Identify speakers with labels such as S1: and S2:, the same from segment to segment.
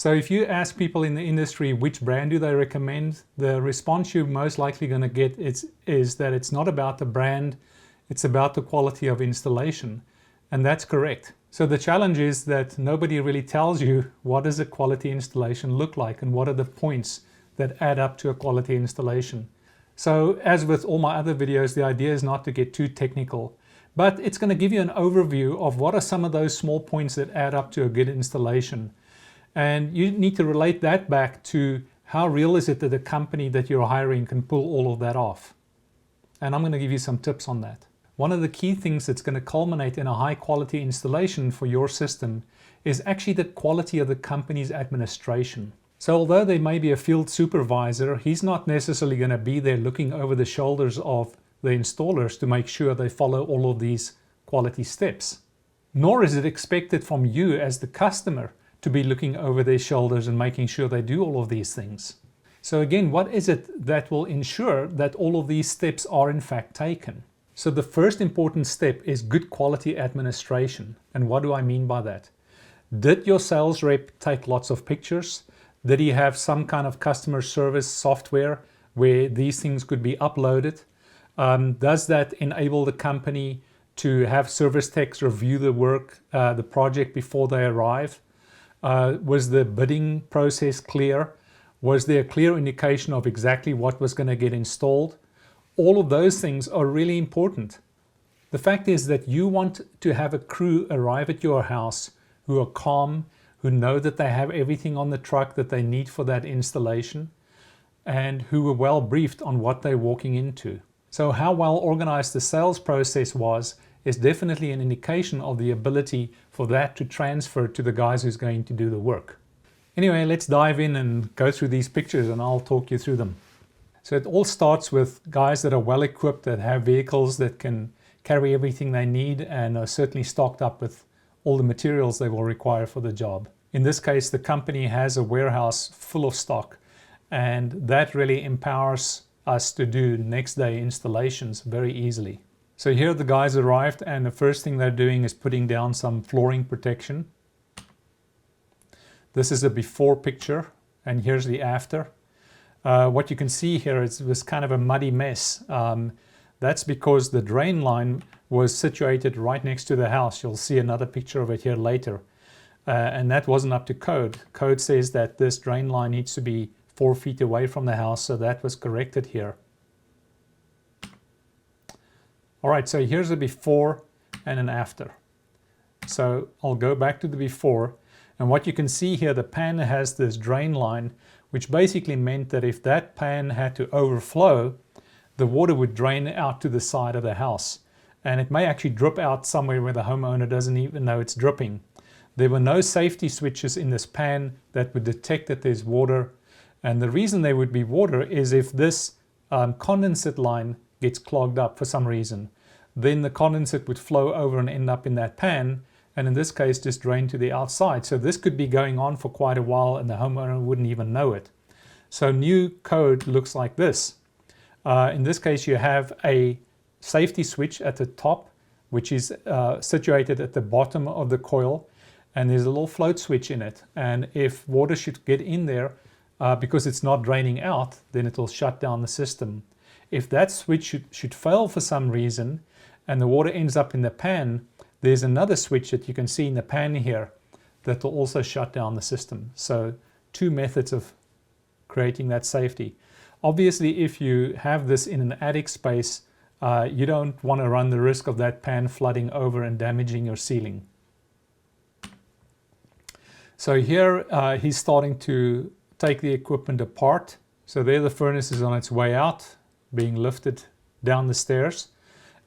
S1: So if you ask people in the industry which brand do they recommend, the response you're most likely going to get is that it's not about the brand, it's about the quality of installation. And that's correct. So the challenge is that nobody really tells you what does a quality installation look like and what are the points that add up to a quality installation. So as with all my other videos, the idea is not to get too technical, but it's going to give you an overview of what are some of those small points that add up to a good installation. And you need to relate that back to how real is it that the company that you're hiring can pull all of that off. And I'm going to give you some tips on that. One of the key things that's going to culminate in a high quality installation for your system is actually the quality of the company's administration. So although there may be a field supervisor, he's not necessarily going to be there looking over the shoulders of the installers to make sure they follow all of these quality steps. Nor is it expected from you as the customer to be looking over their shoulders and making sure they do all of these things. So again, what is it that will ensure that all of these steps are in fact taken? So the first important step is good quality administration. And what do I mean by that? Did your sales rep take lots of pictures? Did he have some kind of customer service software where these things could be uploaded? Does that enable the company to have service techs review the work, the project before they arrive? Was the bidding process clear? Was there a clear indication of exactly what was going to get installed? All of those things are really important. The fact is that you want to have a crew arrive at your house who are calm, who know that they have everything on the truck that they need for that installation, and who were well briefed on what they're walking into. So how well organized the sales process was is definitely an indication of the ability for that to transfer to the guys who's going to do the work. Anyway, let's dive in and go through these pictures and I'll talk you through them. So it all starts with guys that are well equipped, that have vehicles that can carry everything they need and are certainly stocked up with all the materials they will require for the job. In this case, the company has a warehouse full of stock, and that really empowers us to do next day installations very easily. So here the guys arrived, and the first thing they're doing is putting down some flooring protection. This is a before picture, and here's the after. What you can see here is this kind of a muddy mess. That's because the drain line was situated right next to the house. You'll see another picture of it here later. And that wasn't up to code. Code says that this drain line needs to be 4 feet away from the house, so that was corrected here. All right, so here's a before and an after. So I'll go back to the before, and what you can see here, the pan has this drain line, which basically meant that if that pan had to overflow, the water would drain out to the side of the house. And it may actually drip out somewhere where the homeowner doesn't even know it's dripping. There were no safety switches in this pan that would detect that there's water. And the reason there would be water is if this condensate line gets clogged up for some reason, then the condensate would flow over and end up in that pan, and in this case just drain to the outside. So this could be going on for quite a while and the homeowner wouldn't even know it. So new code looks like this. In this case you have a safety switch at the top, which is situated at the bottom of the coil, and there's a little float switch in it, and if water should get in there because it's not draining out, then it will shut down the system. If that switch should fail for some reason and the water ends up in the pan, there's another switch that you can see in the pan here that will also shut down the system. So two methods of creating that safety. Obviously, if you have this in an attic space, you don't want to run the risk of that pan flooding over and damaging your ceiling. So here he's starting to take the equipment apart. So there the furnace is on its way out, being lifted down the stairs.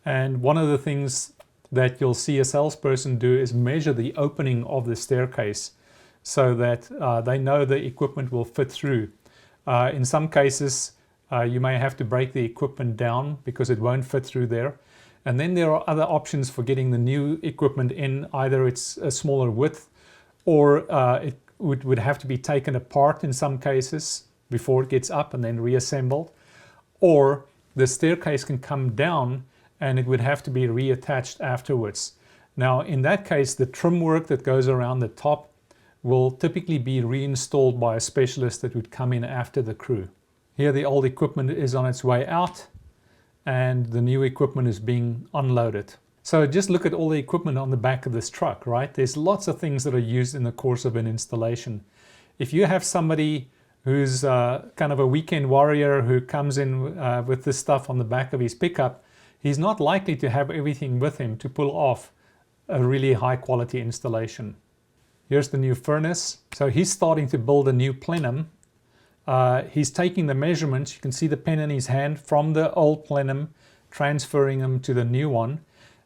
S1: And one of the things that you'll see a salesperson do is measure the opening of the staircase so that they know the equipment will fit through. In some cases, you may have to break the equipment down because it won't fit through there. And then there are other options for getting the new equipment in. Either it's a smaller width, or it would have to be taken apart in some cases before it gets up and then reassembled. Or the staircase can come down and it would have to be reattached afterwards. Now in that case, the trim work that goes around the top will typically be reinstalled by a specialist that would come in after the crew. Here the old equipment is on its way out and the new equipment is being unloaded. So just look at all the equipment on the back of this truck, right? There's lots of things that are used in the course of an installation. If you have somebody who's kind of a weekend warrior who comes in with this stuff on the back of his pickup, he's not likely to have everything with him to pull off a really high quality installation. Here's the new furnace. So he's starting to build a new plenum. He's taking the measurements, you can see the pen in his hand, from the old plenum, transferring them to the new one.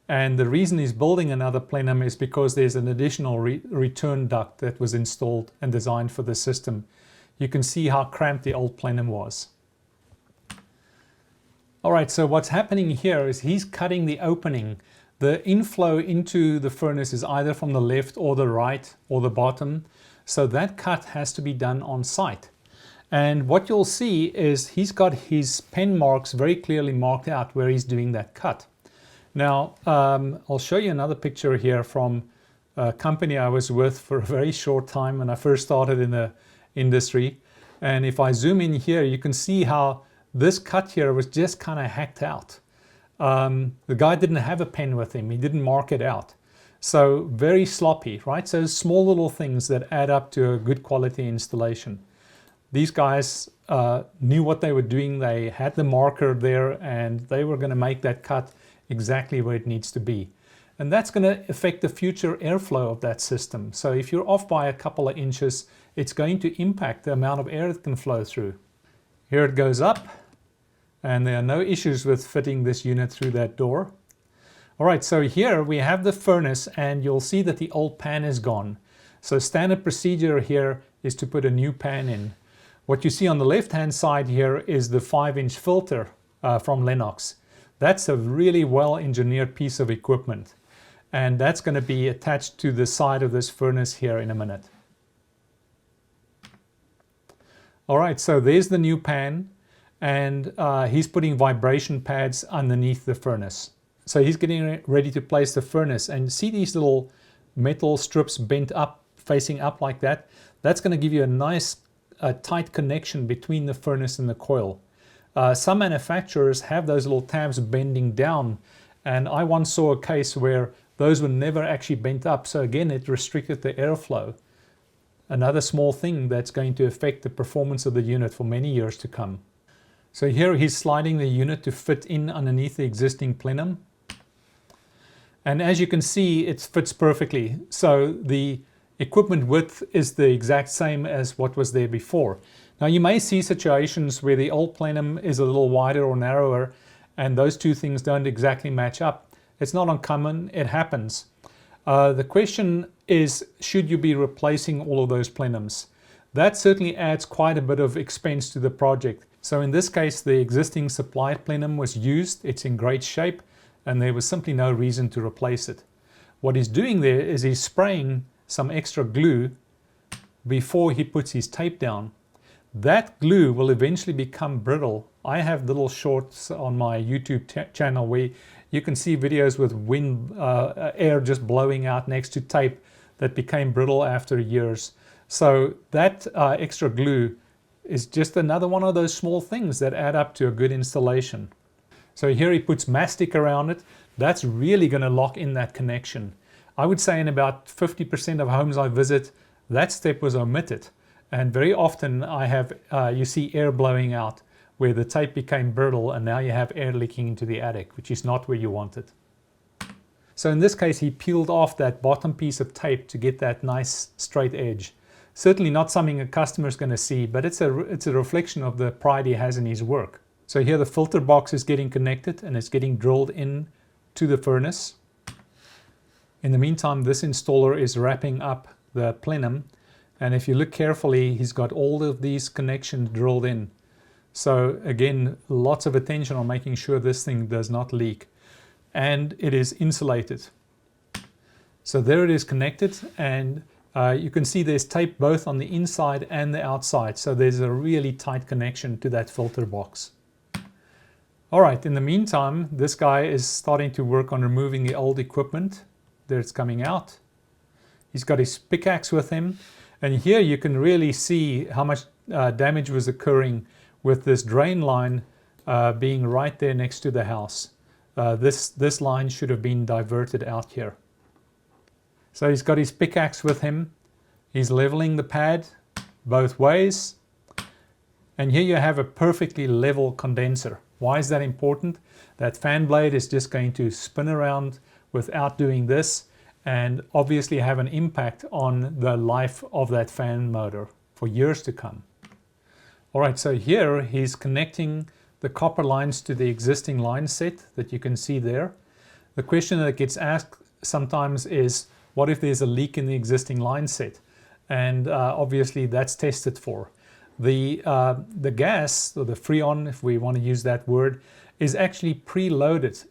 S1: And the reason he's building another plenum is because there's an additional return duct that was installed and designed for the system. You can see how cramped the old plenum was. All right, so what's happening here is he's cutting the opening. The inflow into the furnace is either from the left or the right or the bottom. So that cut has to be done on site. And what you'll see is he's got his pen marks very clearly marked out where he's doing that cut. Now, I'll show you another picture here from a company I was with for a very short time when I first started in the industry. And if I zoom in here, you can see how this cut here was just kind of hacked out. The guy didn't have a pen with him. He didn't mark it out. So very sloppy, right? So small little things that add up to a good quality installation. These guys knew what they were doing. They had the marker there and they were going to make that cut exactly where it needs to be. And that's going to affect the future airflow of that system. So if you're off by a couple of inches, it's going to impact the amount of air that can flow through. Here it goes up, and there are no issues with fitting this unit through that door. All right, so here we have the furnace, and you'll see that the old pan is gone. So standard procedure here is to put a new pan in. What you see on the left-hand side here is the 5-inch filter from Lennox. That's a really well-engineered piece of equipment, and that's going to be attached to the side of this furnace here in a minute. All right, so there's the new pan, and he's putting vibration pads underneath the furnace. So he's getting ready to place the furnace, and see these little metal strips bent up, facing up like that? That's going to give you a nice tight connection between the furnace and the coil. Some manufacturers have those little tabs bending down, and I once saw a case where those were never actually bent up. So again, it restricted the airflow. Another small thing that's going to affect the performance of the unit for many years to come. So here he's sliding the unit to fit in underneath the existing plenum. And as you can see, it fits perfectly. So the equipment width is the exact same as what was there before. Now you may see situations where the old plenum is a little wider or narrower and those two things don't exactly match up. It's not uncommon, it happens. The question is, should you be replacing all of those plenums? That certainly adds quite a bit of expense to the project. So in this case, the existing supplied plenum was used, it's in great shape, and there was simply no reason to replace it. What he's doing there is he's spraying some extra glue before he puts his tape down. That glue will eventually become brittle. I have little shorts on my YouTube channel where you can see videos with wind, air just blowing out next to tape that became brittle after years. So that extra glue is just another one of those small things that add up to a good installation. So here he puts mastic around it. That's really going to lock in that connection. I would say in about 50% of homes I visit, that step was omitted. And very often I have, you see air blowing out where the tape became brittle, and now you have air leaking into the attic, which is not where you want it. So in this case, he peeled off that bottom piece of tape to get that nice straight edge. Certainly not something a customer is going to see, but it's a reflection of the pride he has in his work. So here the filter box is getting connected and it's getting drilled in to the furnace. In the meantime, this installer is wrapping up the plenum. And if you look carefully, he's got all of these connections drilled in. So again, lots of attention on making sure this thing does not leak. And it is insulated. So there it is connected, and you can see there's tape both on the inside and the outside. So there's a really tight connection to that filter box. All right, in the meantime, this guy is starting to work on removing the old equipment. There it's coming out. He's got his pickaxe with him. And here you can really see how much damage was occurring with this drain line being right there next to the house. This line should have been diverted out here. So he's got his pickaxe with him. He's leveling the pad both ways. And here you have a perfectly level condenser. Why is that important? That fan blade is just going to spin around without doing this, and obviously have an impact on the life of that fan motor for years to come. All right, so here he's connecting the copper lines to the existing line set that you can see there. The question that gets asked sometimes is, what if there's a leak in the existing line set? And obviously that's tested for. The gas, or the freon, if we want to use that word, is actually preloaded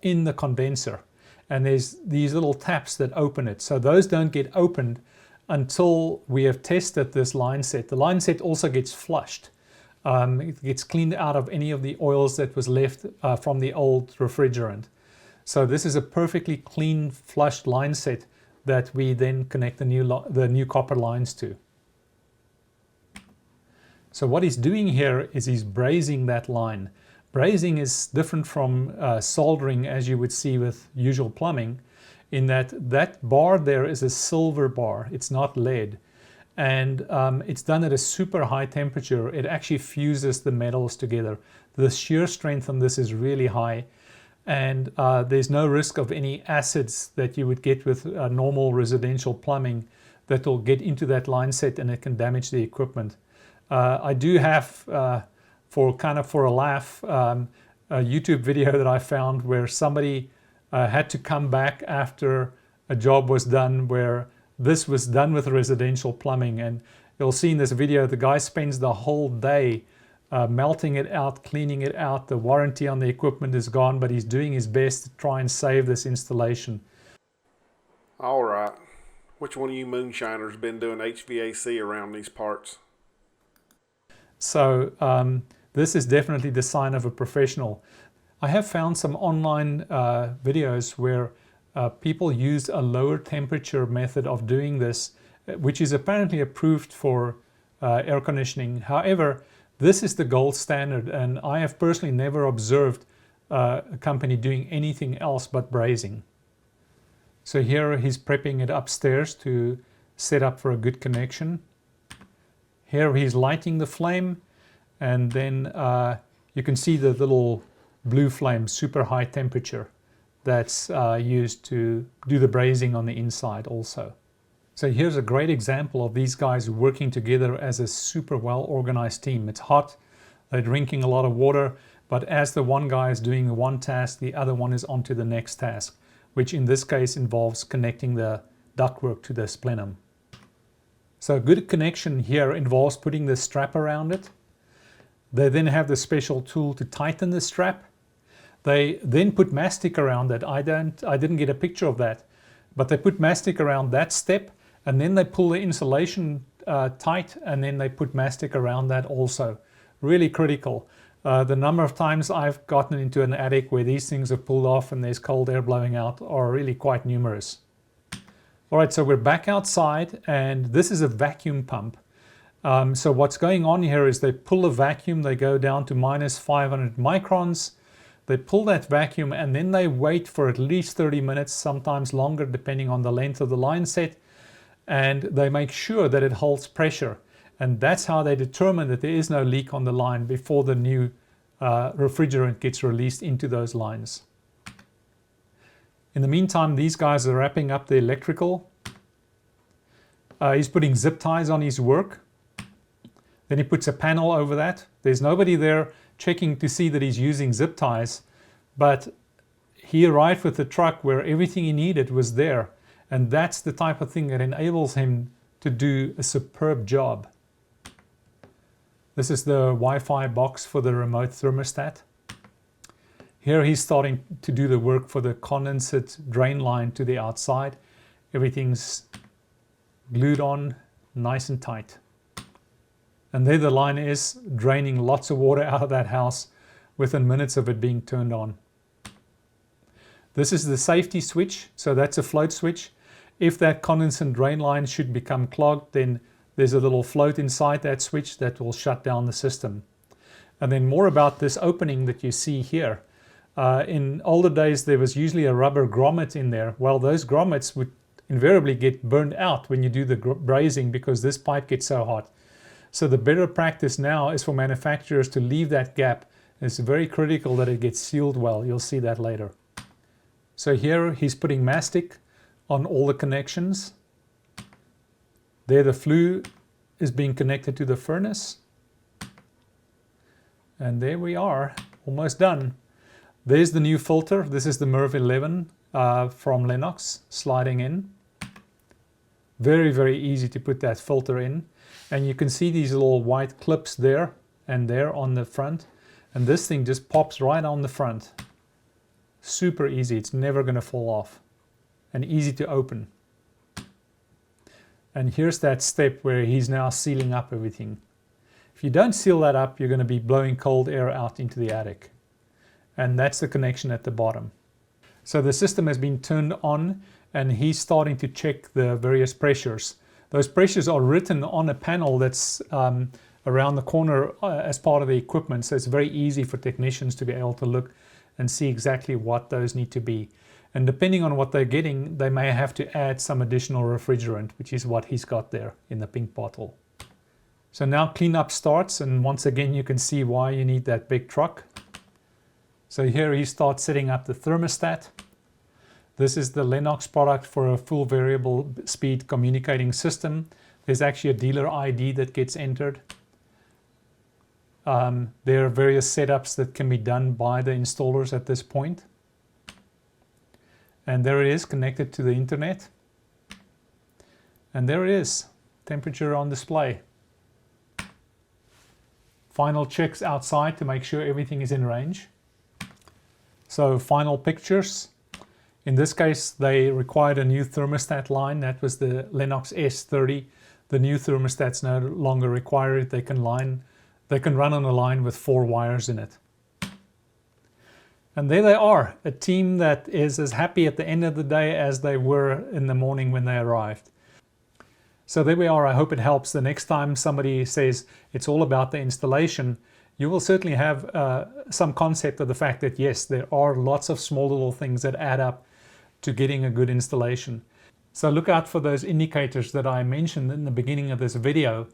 S1: in the condenser. And there's these little taps that open it. So those don't get opened until we have tested this line set. The line set also gets flushed. It gets cleaned out of any of the oils that was left from the old refrigerant. So this is a perfectly clean, flushed line set that we then connect the new copper lines to. So what he's doing here is he's brazing that line. Brazing is different from soldering, as you would see with usual plumbing, in that that bar there is a silver bar. It's not lead. And it's done at a super high temperature. It actually fuses the metals together. The shear strength on this is really high. And there's no risk of any acids that you would get with normal residential plumbing that will get into that line set and it can damage the equipment. I do have, for a laugh, a YouTube video that I found where somebody had to come back after a job was done where this was done with residential plumbing. And you'll see in this video, the guy spends the whole day melting it out, cleaning it out. The warranty on the equipment is gone, but he's doing his best to try and save this installation.
S2: All right. Which one of you moonshiners been doing HVAC around these parts?
S1: So this is definitely the sign of a professional. I have found some online videos where people use a lower temperature method of doing this, which is apparently approved for air conditioning. However, this is the gold standard, and I have personally never observed a company doing anything else but brazing. So here he's prepping it upstairs to set up for a good connection. Here he's lighting the flame, and then you can see the little blue flame, super high temperature, that's used to do the brazing on the inside also. So here's a great example of these guys working together as a super well organized team. It's hot, they're drinking a lot of water, but as the one guy is doing one task, the other one is on to the next task, which in this case involves connecting the ductwork to this plenum. So a good connection here involves putting the strap around it. They then have the special tool to tighten the strap. They then put mastic around it. I didn't get a picture of that, but they put mastic around that step, and then they pull the insulation tight, and then they put mastic around that also. Really critical. The number of times I've gotten into an attic where these things are pulled off and there's cold air blowing out are really quite numerous. All right, so we're back outside, and this is a vacuum pump. So what's going on here is they pull a vacuum, they go down to minus 500 microns, they pull that vacuum, and then they wait for at least 30 minutes, sometimes longer depending on the length of the line set, and they make sure that it holds pressure. And that's how they determine that there is no leak on the line before the new refrigerant gets released into those lines. In the meantime, these guys are wrapping up the electrical. He's putting zip ties on his work. Then he puts a panel over that. There's nobody there checking to see that he's using zip ties, but he arrived with the truck where everything he needed was there. And that's the type of thing that enables him to do a superb job. This is the Wi-Fi box for the remote thermostat. Here he's starting to do the work for the condensate drain line to the outside. Everything's glued on, nice and tight. And there the line is, draining lots of water out of that house within minutes of it being turned on. This is the safety switch, so that's a float switch. If that condensate drain line should become clogged, then there's a little float inside that switch that will shut down the system. And then more about this opening that you see here. In older days, there was usually a rubber grommet in there. Well, those grommets would invariably get burned out when you do the brazing because this pipe gets so hot. So the better practice now is for manufacturers to leave that gap. It's very critical that it gets sealed well. You'll see that later. So here he's putting mastic on all the connections. There the flue is being connected to the furnace. And there we are, almost done. There's the new filter. This is the MERV 11 from Lennox sliding in. Very, very easy to put that filter in. And you can see these little white clips there and there on the front. And this thing just pops right on the front. Super easy. It's never going to fall off. And easy to open. And here's that step where he's now sealing up everything. If you don't seal that up, you're going to be blowing cold air out into the attic. And that's the connection at the bottom. So the system has been turned on and he's starting to check the various pressures. Those pressures are written on a panel that's around the corner as part of the equipment. So it's very easy for technicians to be able to look and see exactly what those need to be. And depending on what they're getting, they may have to add some additional refrigerant, which is what he's got there in the pink bottle. So now cleanup starts, and once again you can see why you need that big truck. So here he starts setting up the thermostat. This is the Lennox product for a full variable speed communicating system. There's actually a dealer ID that gets entered. There are various setups that can be done by the installers at this point. And there it is, connected to the internet. And there it is, temperature on display. Final checks outside to make sure everything is in range. So final pictures. In this case, they required a new thermostat line. That was the Lennox S30. The new thermostats no longer require it. They can run on a line with 4 wires in it. And there they are, a team that is as happy at the end of the day as they were in the morning when they arrived. So there we are. I hope it helps. The next time somebody says it's all about the installation, you will certainly have some concept of the fact that yes, there are lots of small little things that add up to getting a good installation. So look out for those indicators that I mentioned in the beginning of this video,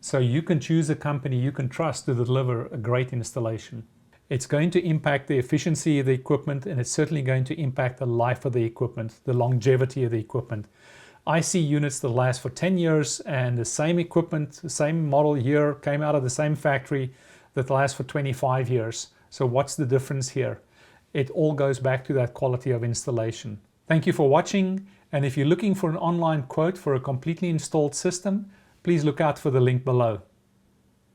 S1: so you can choose a company you can trust to deliver a great installation. It's going to impact the efficiency of the equipment, and it's certainly going to impact the life of the equipment, the longevity of the equipment. I see units that last for 10 years and the same equipment, the same model year came out of the same factory that lasts for 25 years. So what's the difference here? It all goes back to that quality of installation. Thank you for watching, and if you're looking for an online quote for a completely installed system, please look out for the link below.